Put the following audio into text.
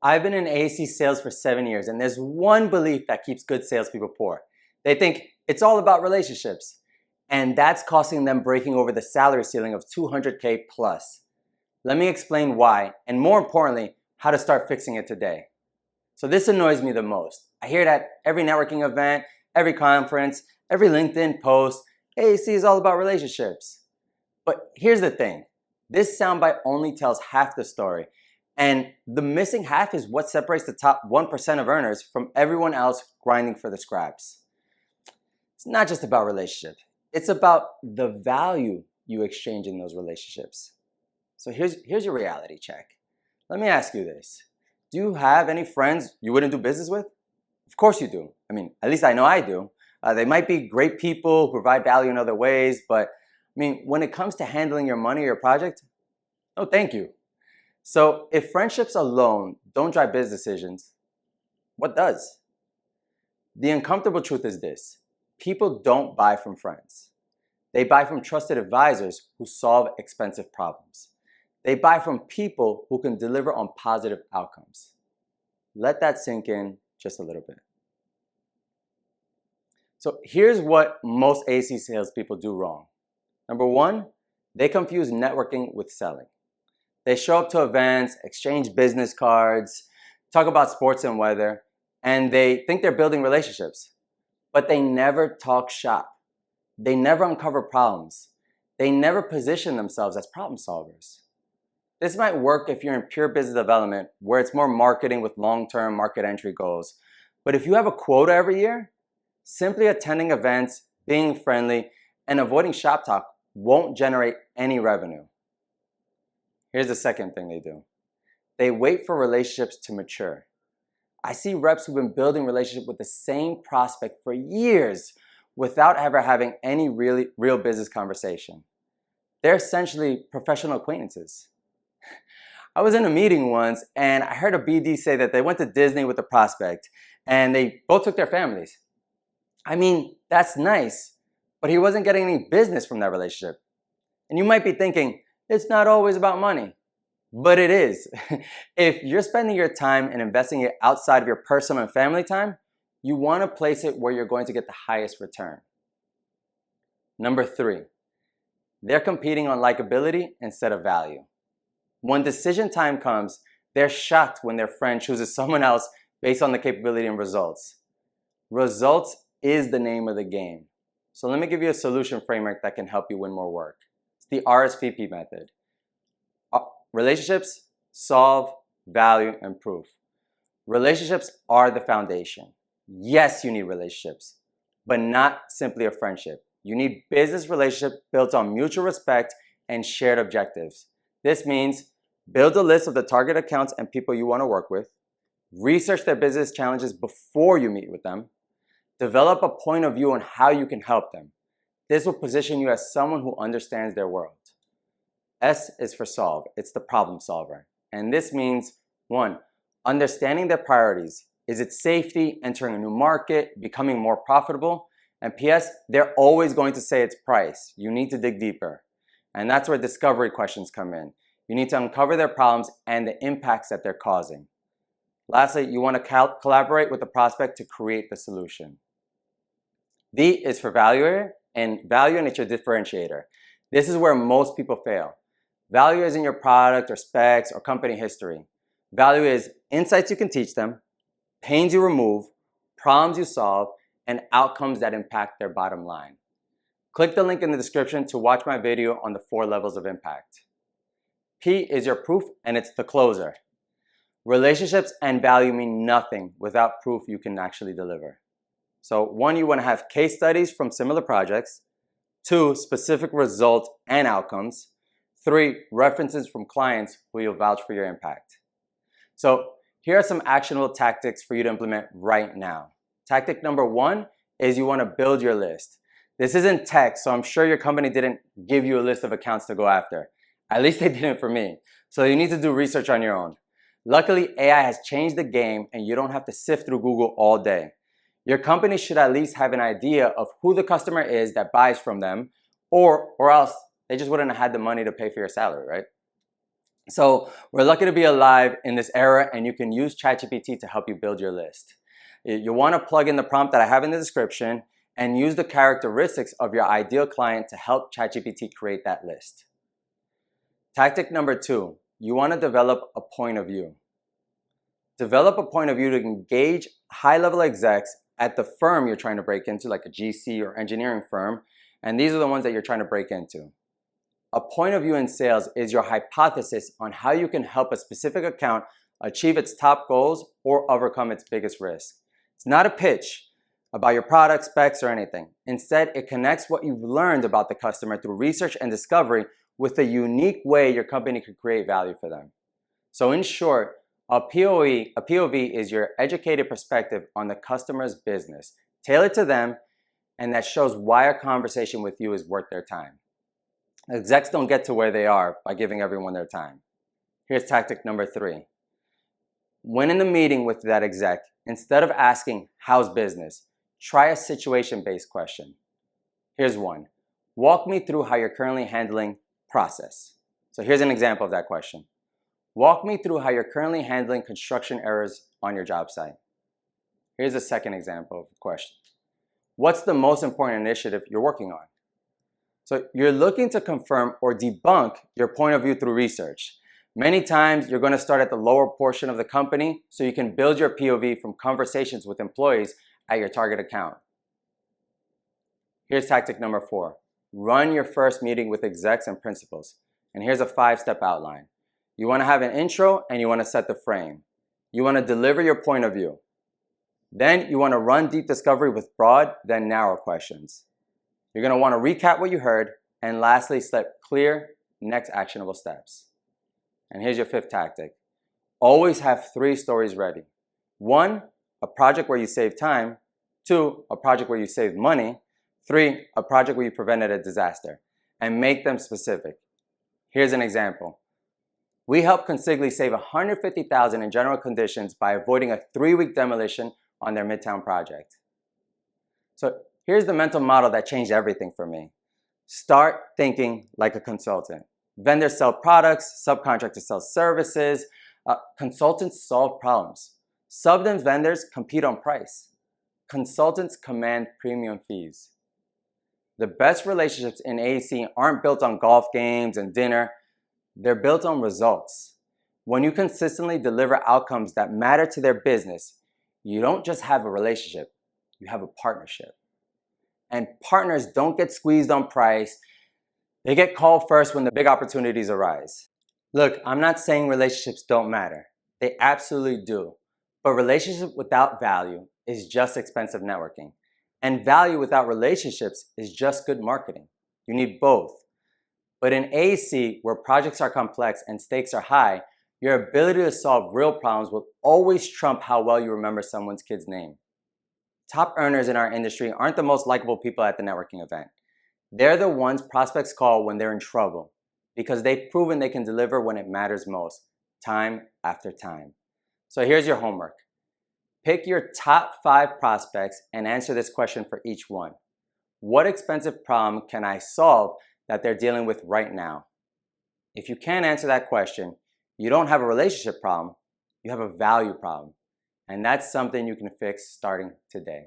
I've been in AEC sales for 7 years, and there's one belief that keeps good salespeople poor. They think it's all about relationships, and that's costing them breaking over the salary ceiling of $200K plus. Let me explain why, and more importantly, how to start fixing it today. So this annoys me the most. I hear that every networking event, every conference, every LinkedIn post, AEC is all about relationships. But here's the thing. This soundbite only tells half the story. And the missing half is what separates the top 1% of earners from everyone else grinding for the scraps. It's not just about relationships. It's about the value you exchange in those relationships. So here's your reality check. Let me ask you this. Do you have any friends you wouldn't do business with? Of course you do. I mean, at least I know I do. They might be great people who provide value in other ways, but when it comes to handling your money or your project, no thank you. So if friendships alone don't drive business decisions, what does? The uncomfortable truth is this. People don't buy from friends. They buy from trusted advisors who solve expensive problems. They buy from people who can deliver on positive outcomes. Let that sink in just a little bit. So here's what most AEC salespeople do wrong. Number one, they confuse networking with selling. They show up to events, exchange business cards, talk about sports and weather, and they think they're building relationships. But they never talk shop. They never uncover problems. They never position themselves as problem solvers. This might work if you're in pure business development, where it's more marketing with long-term market entry goals. But if you have a quota every year, simply attending events, being friendly, and avoiding shop talk won't generate any revenue. Here's the second thing they do. They wait for relationships to mature. I see reps who've been building relationships with the same prospect for years without ever having any real business conversation. They're essentially professional acquaintances. I was in a meeting once and I heard a BD say that they went to Disney with a prospect and they both took their families. That's nice, but he wasn't getting any business from that relationship. And you might be thinking, it's not always about money, but it is. If you're spending your time and investing it outside of your personal and family time, you want to place it where you're going to get the highest return. Number three, they're competing on likability instead of value. When decision time comes, they're shocked when their friend chooses someone else based on the capability and results. Results is the name of the game. So let me give you a solution framework that can help you win more work. It's the RSVP method. Relationships, solve, value, and proof. Relationships are the foundation. Yes, you need relationships, but not simply a friendship. You need business relationship built on mutual respect and shared objectives. This means build a list of the target accounts and people you want to work with, research their business challenges before you meet with them, develop a point of view on how you can help them. This will position you as someone who understands their world. S is for solve. It's the problem solver. And this means, one, understanding their priorities. Is it safety, entering a new market, becoming more profitable? And P.S., they're always going to say it's price. You need to dig deeper. And that's where discovery questions come in. You need to uncover their problems and the impacts that they're causing. Lastly, you want to collaborate with the prospect to create the solution. V is for value, and it's your differentiator. This is where most people fail. Value isn't your product or specs or company history. Value is insights you can teach them, pains you remove, problems you solve, and outcomes that impact their bottom line. Click the link in the description to watch my video on the 4 levels of impact. P is your proof, and it's the closer. Relationships and value mean nothing without proof you can actually deliver. So 1, you want to have case studies from similar projects. 2, specific results and outcomes. 3, references from clients who will vouch for your impact. So here are some actionable tactics for you to implement right now. Tactic number 1 is you want to build your list. This isn't tech, so I'm sure your company didn't give you a list of accounts to go after. At least they didn't for me. So you need to do research on your own. Luckily, AI has changed the game and you don't have to sift through Google all day. Your company should at least have an idea of who the customer is that buys from them, or else they just wouldn't have had the money to pay for your salary, right? So we're lucky to be alive in this era, and you can use ChatGPT to help you build your list. You want to plug in the prompt that I have in the description and use the characteristics of your ideal client to help ChatGPT create that list. Tactic number 2, you want to develop a point of view. Develop a point of view to engage high-level execs at the firm you're trying to break into, like a GC or engineering firm, and these are the ones that you're trying to break into. A point of view in sales is your hypothesis on how you can help a specific account achieve its top goals or overcome its biggest risk. It's not a pitch about your product, specs, or anything. Instead, it connects what you've learned about the customer through research and discovery with a unique way your company could create value for them. So in short, a POV is your educated perspective on the customer's business, tailored to them, and that shows why a conversation with you is worth their time. Execs don't get to where they are by giving everyone their time. Here's tactic number 3. When in the meeting with that exec, instead of asking, "How's business?" try a situation-based question. Here's one. Walk me through how you're currently handling process. So here's an example of that question. Walk me through how you're currently handling construction errors on your job site. Here's a second example of the question. What's the most important initiative you're working on? So you're looking to confirm or debunk your point of view through research. Many times you're going to start at the lower portion of the company so you can build your POV from conversations with employees at your target account. Here's tactic number 4. Run your first meeting with execs and principals. And here's a 5-step outline. You want to have an intro and you want to set the frame. You want to deliver your point of view. Then you want to run deep discovery with broad, then narrow questions. You're going to want to recap what you heard, and lastly, set clear next actionable steps. And here's your 5th tactic. Always have 3 stories ready. 1, a project where you save time. 2, a project where you save money. 3, a project where you prevented a disaster. And make them specific. Here's an example. We helped Consigli save $150,000 in general conditions by avoiding a 3-week demolition on their Midtown project. So here's the mental model that changed everything for me. Start thinking like a consultant. Vendors sell products, subcontractors sell services, consultants solve problems. Subs and vendors compete on price. Consultants command premium fees. The best relationships in AEC aren't built on golf games and dinner. They're built on results. When you consistently deliver outcomes that matter to their business, you don't just have a relationship, you have a partnership. And partners don't get squeezed on price. They get called first when the big opportunities arise. Look, I'm not saying relationships don't matter. They absolutely do. But relationship without value is just expensive networking. And value without relationships is just good marketing. You need both. But in AEC, where projects are complex and stakes are high, your ability to solve real problems will always trump how well you remember someone's kid's name. Top earners in our industry aren't the most likable people at the networking event. They're the ones prospects call when they're in trouble because they've proven they can deliver when it matters most, time after time. So here's your homework. Pick your top 5 prospects and answer this question for each one. What expensive problem can I solve that they're dealing with right now? If you can't answer that question, you don't have a relationship problem, you have a value problem. And that's something you can fix starting today.